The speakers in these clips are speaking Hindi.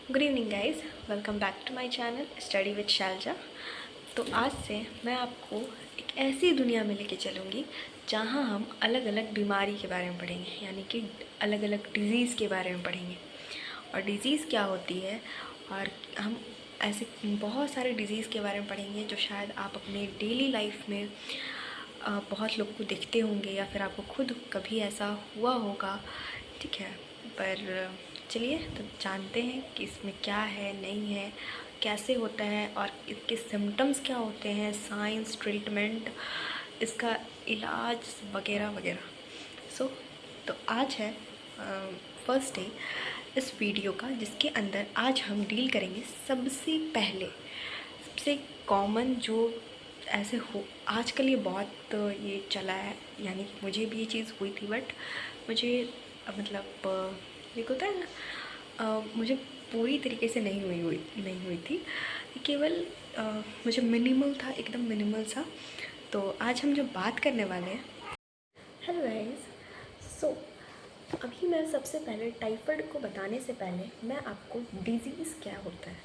Good evening guys, welcome back to my channel study with Shailaja. तो आज से मैं आपको एक ऐसी दुनिया में लेके चलूँगी जहाँ हम अलग अलग बीमारी के बारे में पढ़ेंगे, यानी कि अलग अलग डिज़ीज़ के बारे में पढ़ेंगे और डिज़ीज़ क्या होती है। और हम ऐसे बहुत सारे डिज़ीज़ के बारे में पढ़ेंगे जो शायद आप अपने डेली लाइफ में बहुत लोग को देखते होंगे या फिर आपको खुद कभी ऐसा हुआ होगा, ठीक है। पर चलिए तो जानते हैं कि इसमें क्या है, नहीं है, कैसे होता है और इसके सिम्टम्स क्या होते हैं, साइंस, ट्रीटमेंट, इसका इलाज वगैरह वगैरह। तो आज है फर्स्ट डे इस वीडियो का, जिसके अंदर आज हम डील करेंगे सबसे कॉमन जो ऐसे हो आजकल ये बहुत ये चला है, यानी कि मुझे भी ये चीज़ हुई थी, बट मुझे मतलब एक होता है ना, मुझे पूरी तरीके से नहीं हुई थी, केवल मुझे मिनिमल था, एकदम मिनिमल सा। तो आज हम जो बात करने वाले हैं, हेलो गाइस। सो अभी मैं सबसे पहले टाइफाइड को बताने से पहले मैं आपको डिज़ीज़ क्या होता है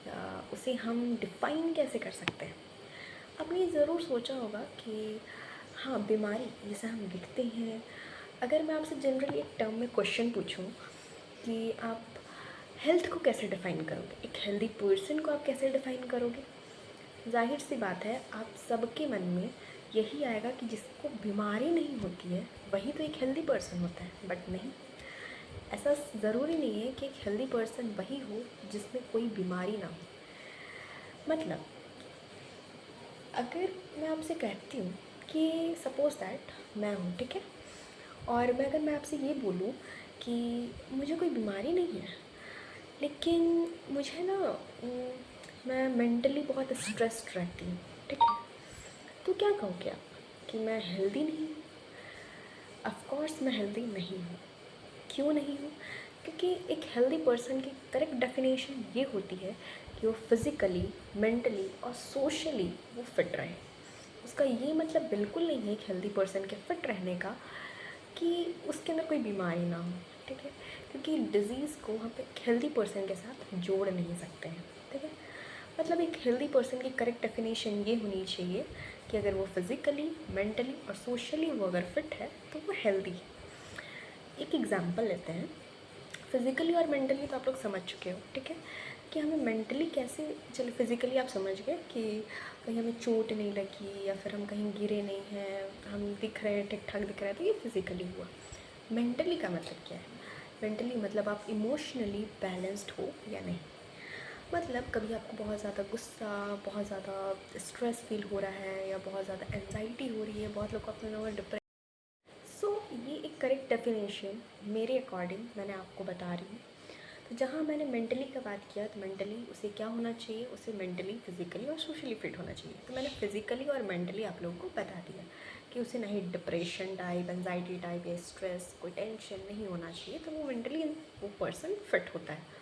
या उसे हम डिफ़ाइन कैसे कर सकते हैं। आपने ज़रूर सोचा होगा कि हाँ, बीमारी जिसे हम लिखते हैं, अगर मैं आपसे जनरली एक टर्म में क्वेश्चन पूछूं कि आप हेल्थ को कैसे डिफ़ाइन करोगे, एक हेल्दी पर्सन को आप कैसे डिफ़ाइन करोगे, जाहिर सी बात है आप सबके मन में यही आएगा कि जिसको बीमारी नहीं होती है वही तो एक हेल्दी पर्सन होता है। बट नहीं, ऐसा ज़रूरी नहीं है कि एक हेल्दी पर्सन वही हो जिसमें कोई बीमारी ना हो। मतलब अगर मैं आपसे कहती हूँ कि सपोज़ दैट मैं हूँ, ठीक है, और मैं आपसे ये बोलूँ कि मुझे कोई बीमारी नहीं है, लेकिन मुझे ना मैं मेंटली बहुत स्ट्रेस्ड रहती हूँ, ठीक है, तो क्या कहोगे आप कि मैं हेल्दी नहीं हूँ? ऑफ कोर्स मैं हेल्दी नहीं हूँ। क्यों नहीं हूँ? क्योंकि एक हेल्दी पर्सन की करेक्ट डेफिनेशन ये होती है कि वो फिज़िकली, मेंटली और सोशली वो फिट रहे। उसका ये मतलब बिल्कुल नहीं है एक हेल्दी पर्सन के फिट रहने का कि उसके अंदर कोई बीमारी ना हो, ठीक है, क्योंकि डिज़ीज़ को हम एक हेल्दी पर्सन के साथ जोड़ नहीं सकते हैं, ठीक है। मतलब एक हेल्दी पर्सन की करेक्ट डेफिनेशन ये होनी चाहिए कि अगर वो फिज़िकली, मेंटली और सोशली वो अगर फिट है तो वो हेल्दी है। एक एग्जांपल लेते हैं। फिज़िकली और मेंटली तो आप लोग समझ चुके हो, ठीक है, कि हमें मेंटली कैसे, चलो फिज़िकली आप समझ गए कि कहीं हमें चोट नहीं लगी या फिर हम कहीं गिरे नहीं हैं, हम दिख रहे हैं, ठीक ठाक दिख रहे हैं, तो ये फिज़िकली हुआ। मेंटली का मतलब क्या है? मेंटली मतलब आप इमोशनली बैलेंस्ड हो या नहीं। मतलब कभी आपको बहुत ज़्यादा गुस्सा, बहुत ज़्यादा स्ट्रेस फील हो रहा है या बहुत ज़्यादा एंजाइटी हो रही है, बहुत लोग को अपने नॉर्मल डिप्रेशन। सो ये एक करेक्ट डेफिनेशन मेरे अकॉर्डिंग मैंने आपको बता रही हूँ। तो जहाँ मैंने मेंटली का बात किया, तो मेंटली उसे क्या होना चाहिए, उसे मेंटली, फिज़िकली और सोशली फिट होना चाहिए। तो मैंने फिज़िकली और मेंटली आप लोगों को बता दिया कि उसे ना ही डिप्रेशन टाइप, एंजाइटी टाइप या स्ट्रेस, कोई टेंशन नहीं होना चाहिए, तो वो मेंटली वो पर्सन फिट होता है।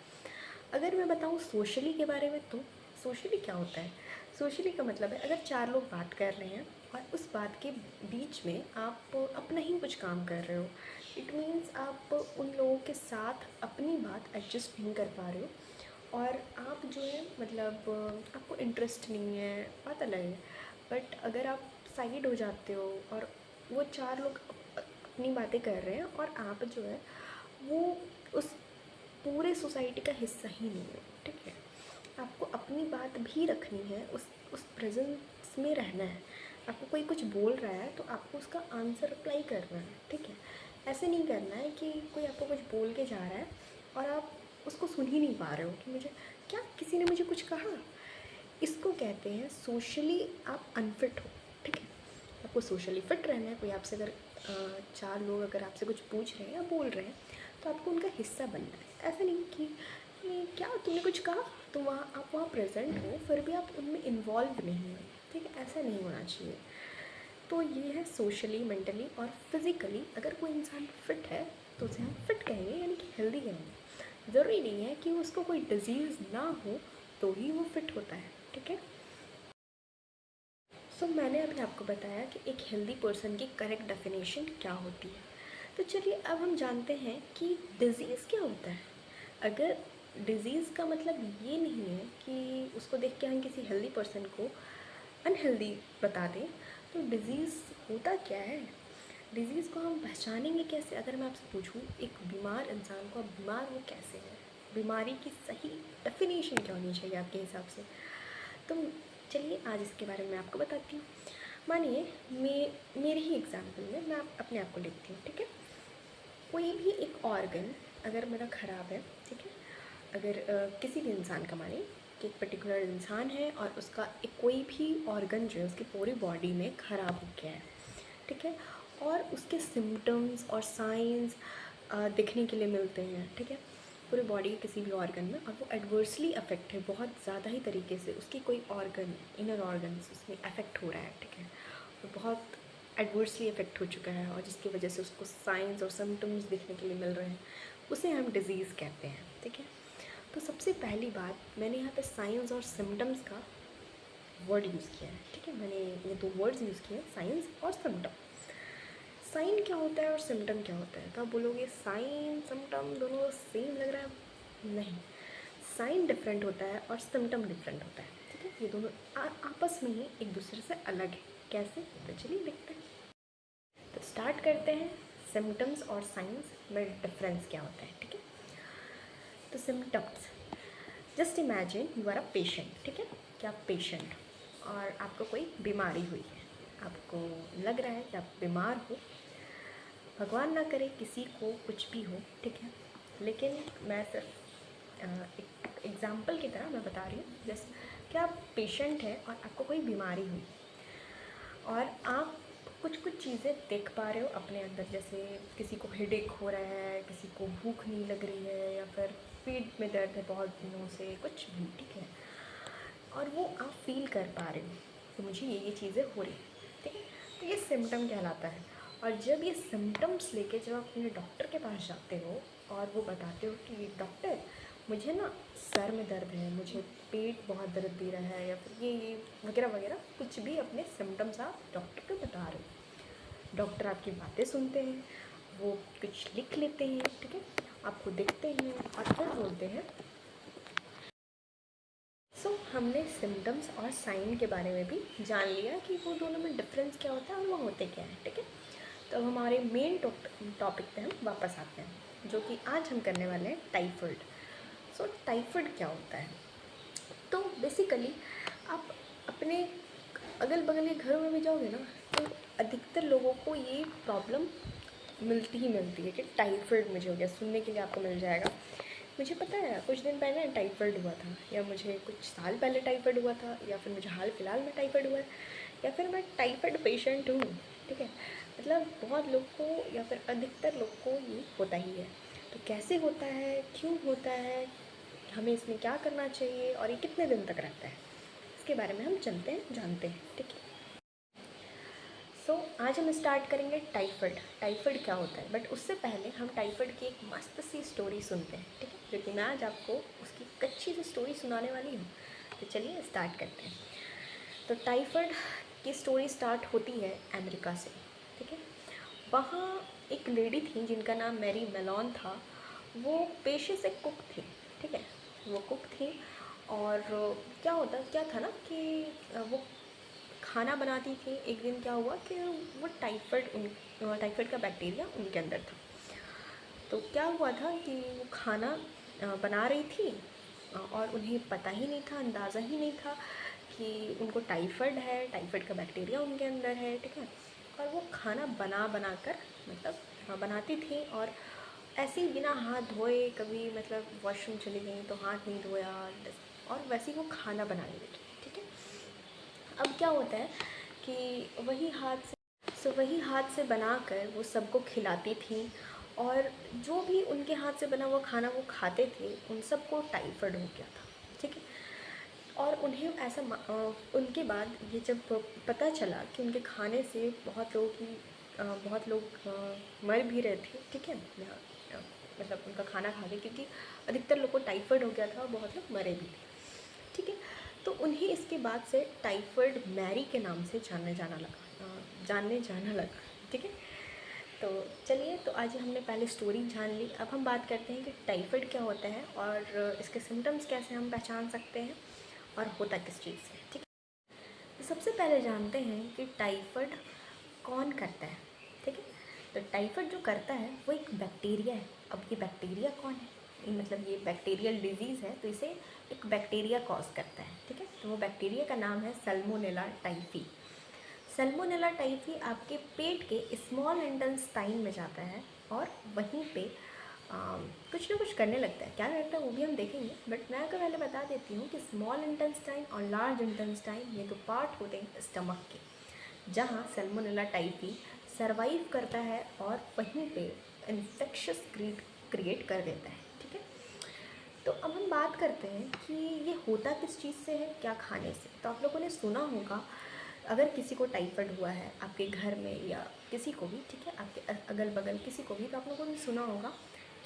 अगर मैं बताऊँ सोशली के बारे में, तो सोशली क्या होता है? सोशली का मतलब है अगर चार लोग बात कर रहे हैं और उस बात के बीच में आप अपना ही कुछ काम कर रहे हो, इट मीन्स आप उन लोगों के साथ अपनी बात एडजस्ट नहीं कर पा रहे हो और आप जो है मतलब आपको इंटरेस्ट नहीं है, बात अलग है। बट अगर आप साइड हो जाते हो और वो चार लोग अपनी बातें कर रहे हैं और आप जो है वो उस पूरे सोसाइटी का हिस्सा ही नहीं हो, ठीक है, आपको अपनी बात भी रखनी है, उस प्रेजेंस में रहना है। आपको कोई कुछ बोल रहा है तो आपको उसका आंसर रिप्लाई करना है, ठीक है। ऐसे नहीं करना है कि कोई आपको कुछ बोल के जा रहा है और आप उसको सुन ही नहीं पा रहे हो कि मुझे क्या, किसी ने मुझे कुछ कहा। इसको कहते हैं सोशली आप अनफिट हो, ठीक है। आपको सोशली फिट रहना है। कोई आपसे अगर चार लोग अगर आपसे कुछ पूछ रहे हैं या बोल रहे हैं तो आपको उनका हिस्सा बनना है। ऐसा नहीं कि क्या तुमने कुछ कहा तो वहाँ आप वहाँ प्रेजेंट हो फिर भी आप उनमें इन्वॉल्व नहीं हो, ठीक है, ऐसा नहीं होना चाहिए। तो ये है सोशली, मेंटली और फिज़िकली अगर कोई इंसान फिट है तो उसे हम फिट कहेंगे, यानी कि हेल्दी कहेंगे। ज़रूरी नहीं है कि उसको कोई डिज़ीज़ ना हो तो ही वो फिट होता है, ठीक है। सो मैंने अभी आपको बताया कि एक हेल्दी पर्सन की करेक्ट डेफिनेशन क्या होती है। तो चलिए अब हम जानते हैं कि डिज़ीज़ क्या होता है। अगर डिज़ीज़ का मतलब ये नहीं है कि उसको देख के हम किसी हेल्दी पर्सन को अनहेल्दी बता दें। तो डिज़ीज़ होता क्या है, डिज़ीज़ को हम पहचानेंगे कैसे? अगर मैं आपसे पूछूं एक बीमार इंसान को, अब बीमार वो कैसे है, बीमारी की सही डेफिनेशन क्या होनी चाहिए आपके हिसाब से? तो चलिए आज इसके बारे में आपको बताती हूँ। मानिए मेरे ही एग्जाम्पल में मैं अपने आप को लेती हूँ, ठीक है। कोई भी एक ऑर्गन अगर मेरा ख़राब है, ठीक है, अगर किसी भी इंसान का, मानिए कि एक पर्टिकुलर इंसान है और उसका एक कोई भी ऑर्गन जो है उसकी पूरी बॉडी में ख़राब हो गया है, ठीक है, और उसके सिम्टम्स और साइंस दिखने के लिए मिलते हैं, ठीक है, पूरी बॉडी के किसी भी ऑर्गन में, और वो एडवर्सली अफेक्ट है बहुत ज़्यादा ही तरीके से, उसकी कोई ऑर्गन, इनर ऑर्गन्स उसमें अफेक्ट हो रहा है, ठीक है, और बहुत एडवर्सली अफेक्ट हो चुका है और जिसकी वजह से उसको साइंस और सिम्टम्स देखने के लिए मिल रहे हैं, उसे हम डिज़ीज़ कहते हैं, ठीक है। तो सबसे पहली बात, मैंने यहाँ पे साइंस और सिम्टम्स का वर्ड यूज़ किया है, ठीक है, मैंने ये दो वर्ड्स यूज़ किए हैं, साइंस और सिम्टम। साइन क्या होता है और सिम्टम क्या होता है? तो आप बोलोगे साइन सिम्टम दोनों सेम लग रहा है, नहीं, साइन डिफरेंट होता है और सिम्टम डिफरेंट होता है, ठीक है, ये दोनों आपस में ही एक दूसरे से अलग है। कैसे? तो चलिए देखते हैं। तो स्टार्ट करते हैं, सिम्टम्स और साइंस में डिफरेंस क्या होता है, ठीक है। तो symptoms, just imagine you are a patient, ठीक है, कि आप पेशेंट और आपको कोई बीमारी हुई है, आपको लग रहा है कि आप बीमार हो, भगवान ना करे किसी को कुछ भी हो, ठीक है, लेकिन मैं सिर्फ एक एग्ज़ाम्पल की तरह मैं बता रही हूँ, जैसे कि आप पेशेंट हैं और आपको कोई बीमारी हुई और आप कुछ कुछ चीज़ें देख पा रहे हो अपने अंदर, जैसे किसी को हेडेक हो रहा है, किसी को भूख नहीं लग रही है, या फिर पेट में दर्द है बहुत दिनों से, कुछ भी, ठीक है, और वो आप फील कर पा रहे हो कि मुझे ये चीज़ें हो रही हैं, ठीक है, तो ये सिम्टम कहलाता है। और जब ये सिम्टम्स लेके जब आप अपने डॉक्टर के पास जाते हो और वो बताते हो कि डॉक्टर मुझे ना सर में दर्द है, मुझे पेट बहुत दर्द दे रहा है, या फिर ये वगैरह वगैरह, कुछ भी अपने सिम्टम्स आप डॉक्टर को बता रहे हो, डॉक्टर आपकी बातें सुनते हैं, वो कुछ लिख लेते हैं, ठीक है, आपको देखते हैं और फिर बोलते हैं। हमने सिम्टम्स और साइन के बारे में भी जान लिया कि वो दोनों में डिफरेंस क्या होता है और वो होते क्या है, ठीक है। तो अब हमारे मेन टॉपिक पे हम वापस आते हैं, जो कि आज हम करने वाले हैं टाइफाइड। टाइफाइड क्या होता है? तो बेसिकली आप अपने अगल बगल के घरों में भी जाओगे ना, तो अधिकतर लोगों को ये प्रॉब्लम मिलती ही मिलती है कि टाइफाइड मुझे हो गया, सुनने के लिए आपको मिल जाएगा। मुझे पता है कुछ दिन पहले टाइफाइड हुआ था, या मुझे कुछ साल पहले टाइफाइड हुआ था, या फिर मुझे हाल फिलहाल में टाइफाइड हुआ है, या फिर मैं टाइफाइड पेशेंट हूँ, ठीक है। मतलब बहुत लोग को, या फिर अधिकतर लोग को ये होता ही है। तो कैसे होता है, क्यों होता है, हमें इसमें क्या करना चाहिए और ये कितने दिन तक रहता है, इसके बारे में हम जानते हैं, ठीक है। आज हम स्टार्ट करेंगे टाइफाइड। टाइफाइड क्या होता है, बट उससे पहले हम टाइफाइड की एक मस्त सी स्टोरी सुनते हैं, ठीक है, जो कि मैं आज आपको उसकी कच्ची सी स्टोरी सुनाने वाली हूँ। तो चलिए स्टार्ट करते हैं। तो टाइफाइड की स्टोरी स्टार्ट होती है अमेरिका से, ठीक है। वहाँ एक लेडी थी जिनका नाम मैरी मेलोन था। वो पेशे से कुक थी, ठीक है, वो कुक थी। और क्या था ना कि वो खाना बनाती थी। एक दिन क्या हुआ कि वो टाइफाइड का बैक्टीरिया उनके अंदर था। तो क्या हुआ था कि वो खाना बना रही थी और उन्हें पता ही नहीं था, अंदाज़ा ही नहीं था कि उनको टाइफाइड है, टाइफाइड का बैक्टीरिया उनके अंदर है, ठीक है। और वो खाना बना कर मतलब बनाती थी, और ऐसे ही बिना हाथ धोए, कभी मतलब वॉशरूम चली गई तो हाथ नहीं धोया, और वैसे ही वो खाना बनाने लगी, ठीक है। अब क्या होता है कि वही हाथ से बनाकर वो सबको खिलाती थी, और जो भी उनके हाथ से बना हुआ खाना वो खाते थे, उन सबको टाइफाइड हो गया था, ठीक है। और उन्हें उनके बाद ये जब पता चला कि उनके खाने से बहुत लोग मर भी रहे थे, ठीक है, मतलब उनका खाना खा के, क्योंकि अधिकतर लोग को टाइफाइड हो गया था और बहुत लोग मरे भी थे, ठीक है। तो उन्हें इसके बाद से टाइफाइड मैरी के नाम से जानने जाना लगा, ठीक है। तो चलिए, तो आज हमने पहले स्टोरी जान ली, अब हम बात करते हैं कि टाइफाइड क्या होता है और इसके सिम्टम्स कैसे हम पहचान सकते हैं और होता किस चीज़ से। ठीक है, तो सबसे पहले जानते हैं कि टाइफाइड कौन करता है। ठीक है, तो टाइफाइड जो करता है वो एक बैक्टीरिया है। अब ये बैक्टीरिया कौन है, मतलब ये बैक्टीरियल डिजीज़ है, तो इसे एक बैक्टीरिया कॉज करता है। ठीक है, तो वो बैक्टीरिया का नाम है सल्मोनेला टाइफी। सल्मोनेला टाइफी आपके पेट के स्मॉल इंटेस्टाइन में जाता है और वहीं पे कुछ ना कुछ करने लगता है। क्या करता है वो भी हम देखेंगे, बट मैं आपको पहले बता देती हूँ कि स्मॉल इंटेस्टाइन और लार्ज इंटेस्टाइन ये 2 पार्ट होते हैं स्टमक के, जहाँ सल्मोनेला टाइफी सर्वाइव करता है और वहीं पे इन्फेक्शस क्रिएट कर देता है। ठीक है, तो अब हम बात करते हैं कि ये होता किस चीज़ से है, क्या खाने से। तो आप लोगों ने सुना होगा, अगर किसी को टाइफाइड हुआ है आपके घर में या किसी को भी, ठीक है, आपके अगल बगल किसी को भी, तो आप लोगों ने सुना होगा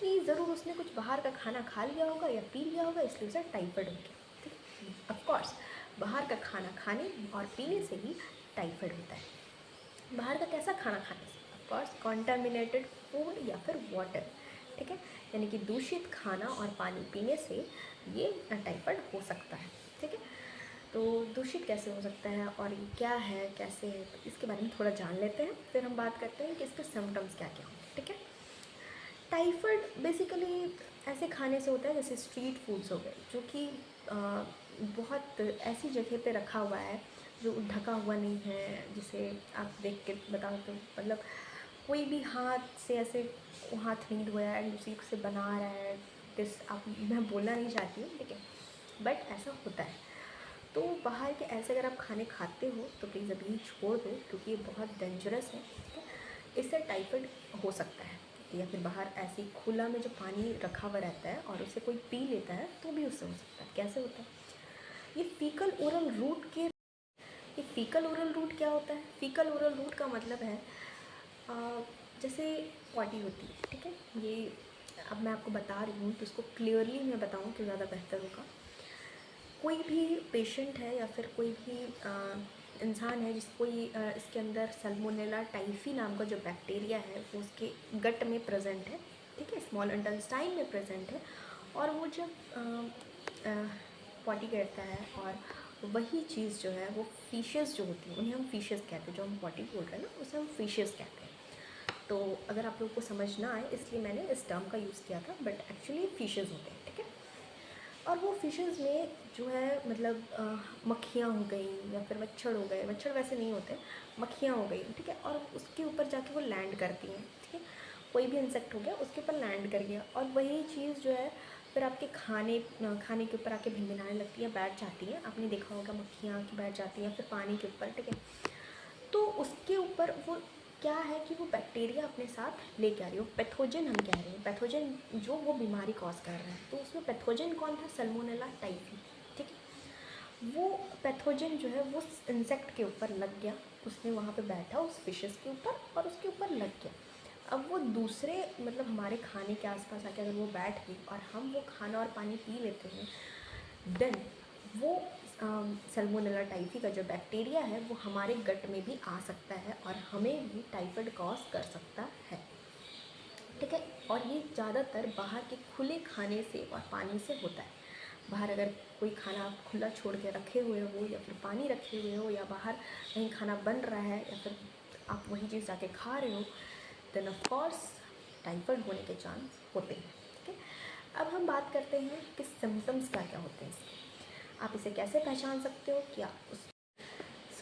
कि ज़रूर उसने कुछ बाहर का खाना खा लिया होगा या पी लिया होगा, इसलिए उसे टाइफाइड हो गया। ठीक है, ऑफकोर्स बाहर का खाना खाने और पीने से ही टाइफाइड होता है। बाहर का कैसा खाना खाने से? ऑफकोर्स कॉन्टामिनेटेड फूड या फिर वाटर। ठीक है, यानी कि दूषित खाना और पानी पीने से ये टाइफाइड हो सकता है। ठीक है, तो दूषित कैसे हो सकता है और ये क्या है, कैसे है, तो इसके बारे में थोड़ा जान लेते हैं, फिर हम बात करते हैं कि इसके सिम्टम्स क्या क्या होंगे। ठीक है, टाइफाइड बेसिकली ऐसे खाने से होता है जैसे स्ट्रीट फूड्स हो गए, जो कि बहुत ऐसी जगह पे रखा हुआ है जो ढका हुआ नहीं है, जिसे आप देख के बताओ तो मतलब कोई भी हाथ से ऐसे हाथ नहीं धोया है, उसी से बना रहा है दिस, आप मैं बोलना नहीं चाहती हूँ, ठीक है, बट ऐसा होता है। तो बाहर के ऐसे अगर आप खाने खाते हो तो प्लीज़ अभी छोड़ दो, क्योंकि ये बहुत डेंजरस है। ठीक है, इससे टाइफाइड हो सकता है। या फिर बाहर ऐसे ही खुला में जो पानी रखा हुआ रहता है और उसे कोई पी लेता है तो भी उससे हो सकता है। कैसे होता है? ये फीकल ओरल रूट के ये फीकल ओरल रूट क्या होता है? फीकल ओरल रूट का मतलब है जैसे पॉटी होती है। ठीक है, ये अब मैं आपको बता रही हूँ तो इसको क्लियरली मैं बताऊँ तो ज़्यादा बेहतर होगा। कोई भी पेशेंट है या फिर कोई भी इंसान है जिसको ये इसके अंदर सल्मोनेला टाइफी नाम का जो बैक्टीरिया है वो उसके गट में प्रेजेंट है। ठीक है, स्मॉल इंटेस्टाइन में प्रेजेंट है, और वो जब पॉटी करता है और वही चीज़ जो है वो फिशेस जो होती हैं, उन्हें हम फिशेस कहते हैं। जो हम पॉटी बोल रहे हैं ना, उसे हम फिशेस कहते हैं। तो अगर आप लोगों को समझ ना आए इसलिए मैंने इस टर्म का यूज़ किया था, बट एक्चुअली फिशेस होते हैं। ठीक है, और वो फिशेस में जो है मतलब मक्खियाँ हो गई या फिर मच्छर हो गए, मच्छर वैसे नहीं होते, मक्खियाँ हो गई। ठीक है, और उसके ऊपर जाके वो लैंड करती हैं। ठीक है, कोई भी इंसेक्ट हो गया उसके ऊपर लैंड कर गया, और वही चीज़ जो है फिर आपके खाने के ऊपर आके भिनभिनाने लगती है, बैठ जाती हैं। आपने देखा होगा मक्खियाँ की बैठ जाती हैं फिर पानी के ऊपर। ठीक है, तो उसके ऊपर वो क्या है कि वो बैक्टीरिया अपने साथ लेके आ रही है, वो पैथोजन हम कह रहे हैं, पैथोजन जो वो बीमारी कॉज कर रहा है। तो उसमें पैथोजन कौन था? Salmonella typhi. ठीक है, वो पैथोजन जो है वो इंसेक्ट के ऊपर लग गया, उसने वहाँ पे बैठा उस फिशेस के ऊपर और उसके ऊपर लग गया। अब वो दूसरे मतलब हमारे खाने के आसपास आके अगर वो बैठ गई और हम वो खाना और पानी पी लेते हैं, देन वो सल्मोनेला टाइफी का जो बैक्टीरिया है वो हमारे गट में भी आ सकता है और हमें भी टाइफाइड कॉज कर सकता है। ठीक है, और ये ज़्यादातर बाहर के खुले खाने से और पानी से होता है। बाहर अगर कोई खाना आप खुला छोड़ के रखे हुए हो या फिर पानी रखे हुए हो या बाहर कहीं खाना बन रहा है या फिर आप वही चीज़ जाके खा रहे हो, देन ऑफ कोर्स टाइफाइड होने के चांस होते हैं। ठीक है, अब हम बात करते हैं कि सिम्टम्स क्या क्या होते हैं इसके, आप इसे कैसे पहचान सकते हो क्या उस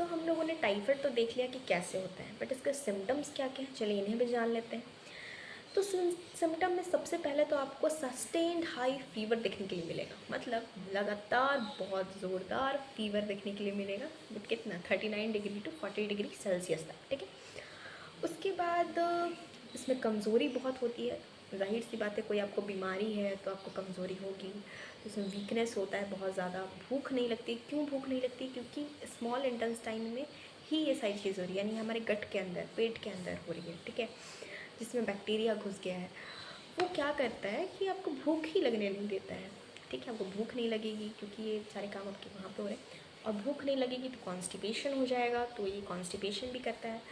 हम लोगों ने टाइफाइड तो देख लिया कि कैसे होता है, बट इसके सिम्टम्स क्या क्या हैं, चलिए इन्हें भी जान लेते हैं। तो सिम्टम में सबसे पहले तो आपको सस्टेन्ड हाई फीवर देखने के लिए मिलेगा, मतलब लगातार बहुत ज़ोरदार फीवर देखने के लिए मिलेगा। बट कितना? 39 डिग्री टू 40 डिग्री सेल्सियस तक। ठीक है, उसके बाद इसमें कमज़ोरी बहुत होती है। जाहिर सी बात है, कोई आपको बीमारी है तो आपको कमज़ोरी होगी। इसमें वीकनेस होता है बहुत ज़्यादा, भूख नहीं लगती। क्यों भूख नहीं लगती? क्योंकि स्मॉल इंटेस्टाइन में ही ये सारी चीज़ हो रही है, यानी हमारे गट के अंदर, पेट के अंदर हो रही है। ठीक है, जिसमें बैक्टीरिया घुस गया है, वो क्या करता है कि आपको भूख ही लगने नहीं देता है। ठीक है, आपको भूख नहीं लगेगी क्योंकि ये सारे काम आपके वहाँ पे हो रहे हैं, और भूख नहीं लगेगी तो कॉन्स्टिपेशन हो जाएगा, तो ये कॉन्स्टिपेशन भी करता है।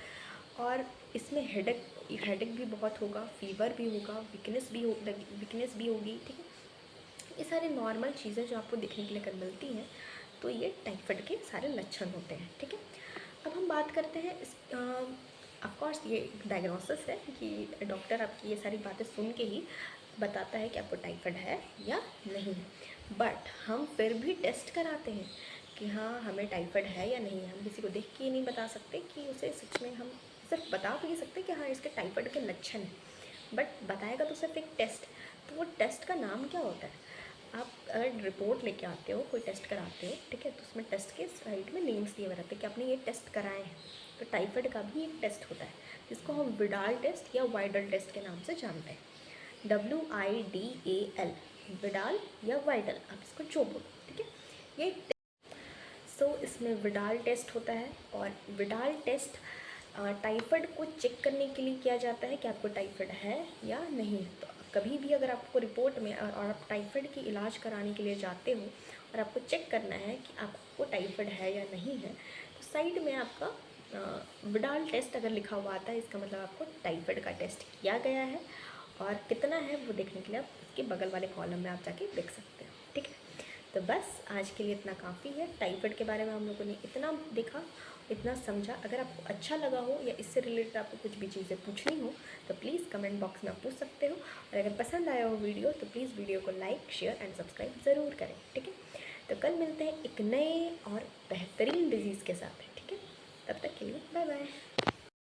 और इसमें हेडेक भी बहुत होगा, फीवर भी होगा, वीकनेस भी होगी, ठीक है। ये सारे नॉर्मल चीज़ें जो आपको देखने के लिए अगर मिलती हैं तो ये टाइफाइड के सारे लक्षण होते हैं, ठीक है। अब हम बात करते हैं इस ऑफकोर्स ये डायग्नोसिस है कि डॉक्टर आपकी ये सारी बातें सुन के ही बताता है कि आपको टाइफाइड है या नहीं है, बट हम फिर भी टेस्ट कराते हैं कि हाँ हमें टाइफाइड है या नहीं है। हम किसी को देख के ये नहीं बता सकते कि उसे सच में, हम सिर्फ बता तो ये सकते कि हाँ इसके टाइफाइड के लक्षण हैं, बट बताएगा तो सिर्फ एक टेस्ट। तो वो टेस्ट का नाम क्या होता है? आप अगर रिपोर्ट लेके आते हो, कोई टेस्ट कराते हो, ठीक है, तो उसमें टेस्ट के साइड में नेम्स दिए हुए रहते हैं कि आपने ये टेस्ट कराए हैं। तो टाइफाइड का भी एक टेस्ट होता है जिसको हम विडाल टेस्ट या वाइडल टेस्ट के नाम से जानते हैं। WIDAL, विडाल या वाइडल, आप इसको जो बोलो, ठीक है। ये इसमें विडाल टेस्ट होता है, और विडाल टेस्ट टाइफाइड को चेक करने के लिए किया जाता है कि आपको टाइफाइड है या नहीं है। तो कभी भी अगर आपको रिपोर्ट में और आप टाइफाइड की इलाज कराने के लिए जाते हो और आपको चेक करना है कि आपको टाइफाइड है या नहीं है, तो साइड में आपका विडाल टेस्ट अगर लिखा हुआ आता है, इसका मतलब आपको टाइफाइड का टेस्ट किया गया है, और कितना है वो देखने के लिए आप उसके बगल वाले कॉलम में आप जाके देख सकते हो, ठीक है। तो बस आज के लिए इतना काफ़ी है। टाइफाइड के बारे में हम लोगों ने इतना देखा, इतना समझा। अगर आपको अच्छा लगा हो या इससे रिलेटेड आपको कुछ भी चीज़ें पूछनी हो तो प्लीज़ कमेंट बॉक्स में आप पूछ सकते हो, और अगर पसंद आया हो वीडियो तो प्लीज़ वीडियो को लाइक, शेयर एंड सब्सक्राइब ज़रूर करें, ठीक है। तो कल मिलते हैं एक नए और बेहतरीन डिजीज़ के साथ, ठीक है। तब तक के लिए बाय बाय।